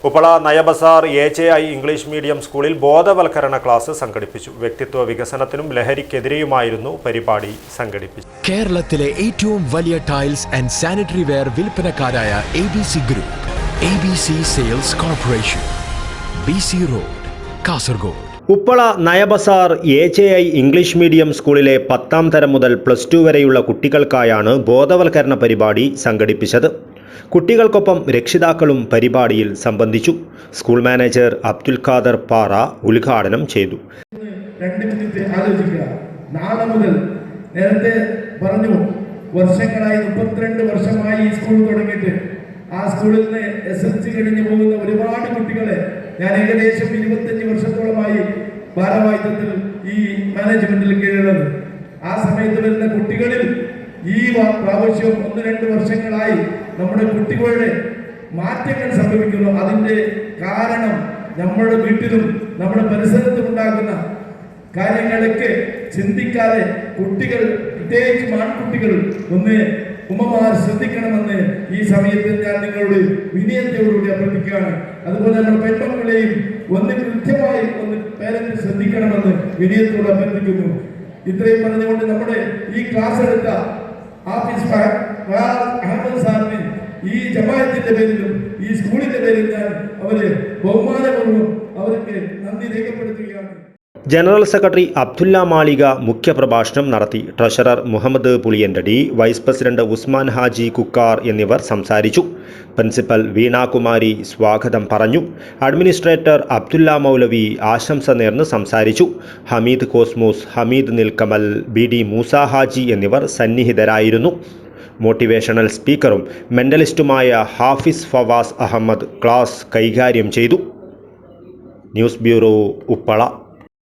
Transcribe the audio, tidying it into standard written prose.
Uppala Nayabazar AJI English medium സ്കൂളിൽ ബോധവൽക്കരണ class സംഘടിപ്പിച്ചു. വ്യക്തിത്വ വികസനത്തിനും ലഹരിക്കെതിരെയുമായിരുന്നു പരിപാടി സംഘടിപ്പിച്ചത്. കേരളത്തിലെ ഏറ്റവും വലിയ ടൈൽസ് ആൻഡ് സാനിറ്ററി വെയർ വിൽപ്പനക്കാരായ ABC group, ABC sales corporation, BC road, Kasaragod. Uppala Nayabazar AJI English medium സ്കൂളിലെ 10ാം തരം മുതൽ +2 വരെയുള്ള കുട്ടികൾക്കായാണ് ബോധവൽക്കരണ പരിപാടി സംഘടിപ്പിച്ചത്. കുട്ടികൾക്കൊപ്പം രക്ഷിതാക്കളും പരിപാടിയിൽ സംബന്ധിച്ചു. സ്കൂൾ മാനേജർ അബ്ദുൽ ഖാദർ പാറ ഉദ്ഘാടനം ചെയ്തു. 2 മിനിറ്റ് ആലോചിക്കുക. നാളെ മുതൽ നേരത്തെ പറഞ്ഞു, വർഷങ്ങളായി 32 വർഷമായി ഈ സ്കൂൾ തുടങ്ങിയിട്ട് ആ സ്കൂളിൽ നിന്ന് SSLC കഴിഞ്ഞു പോകുന്ന ഒരുപാട് കുട്ടികളെ ഞാൻ ഏകദേശം 25 വർഷത്തോളമായി ഭാരവാഹിത്വത്തിൽ ഈ മാനേജ്മെന്റിൽ കീഴിലുള്ളത്. ആ സമയത്ത് വരുന്ന കുട്ടികളിൽ ഈ പ്രാവശ്യം 1-2 വർഷങ്ങളായി നമ്മുടെ കുട്ടികളുടെ മാറ്റങ്ങൾ സംഭവിക്കുന്നു. അതിൻ്റെ കാരണം നമ്മുടെ വീട്ടിലും നമ്മുടെ പരിസരത്തും ഉണ്ടാകുന്ന കാര്യങ്ങളൊക്കെ ചിന്തിക്കാതെ കുട്ടികൾ, പ്രത്യേകിച്ച് ആൺകുട്ടികൾ, ഉമ്മമാർ ശ്രദ്ധിക്കണമെന്ന് ഈ സമയത്ത് ഞാൻ നിങ്ങളോട് വിനയത്തോടുകൂടി അഭ്യർത്ഥിക്കുകയാണ്. അതുപോലെ നമ്മുടെ പെൺമക്കളെയും കൃത്യമായി പേരന്റ് ശ്രദ്ധിക്കണമെന്ന് വിനയത്തോട് അഭ്യർത്ഥിക്കുന്നു. ഇത്രയും പറഞ്ഞുകൊണ്ട് നമ്മുടെ ഈ ക്ലാസ് എടുത്ത ആഫീസ് അഹമ്മദ് സാറിന് ഈ ജമാഅത്തിന്റെ പേരിലും ഈ സ്കൂളിന്റെ പേരിൽ ഞാൻ ബഹുമാനപൂർവ്വം അവർക്ക് നന്ദി രേഖപ്പെടുത്തുകയാണ്. ജനറൽ സെക്രട്ടറി അബ്ദുല്ല മാളിക മുഖ്യപ്രഭാഷണം നടത്തി. Treasurer Muhammad Puliyanthadi, vice president Usman Haji Kukkar എന്നിവർ സംസാരിച്ചു. പ്രിൻസിപ്പൽ വീണാകുമാരി സ്വാഗതം പറഞ്ഞു. അഡ്മിനിസ്ട്രേറ്റർ അബ്ദുല്ല മൗലവി ആശംസ നേർന്ന് സംസാരിച്ചു. ഹമീദ് കോസ്മോസ്, ഹമീദ് നിൽക്കമൽ, BD മൂസ ഹാജി എന്നിവർ സന്നിഹിതരായിരുന്നു. മോട്ടിവേഷണൽ സ്പീക്കറും മെന്റലിസ്റ്റുമായ ഹാഫിസ് ഫവാസ് അഹമ്മദ് ക്ലാസ് കൈകാര്യം ചെയ്തു. News bureau, Uppala.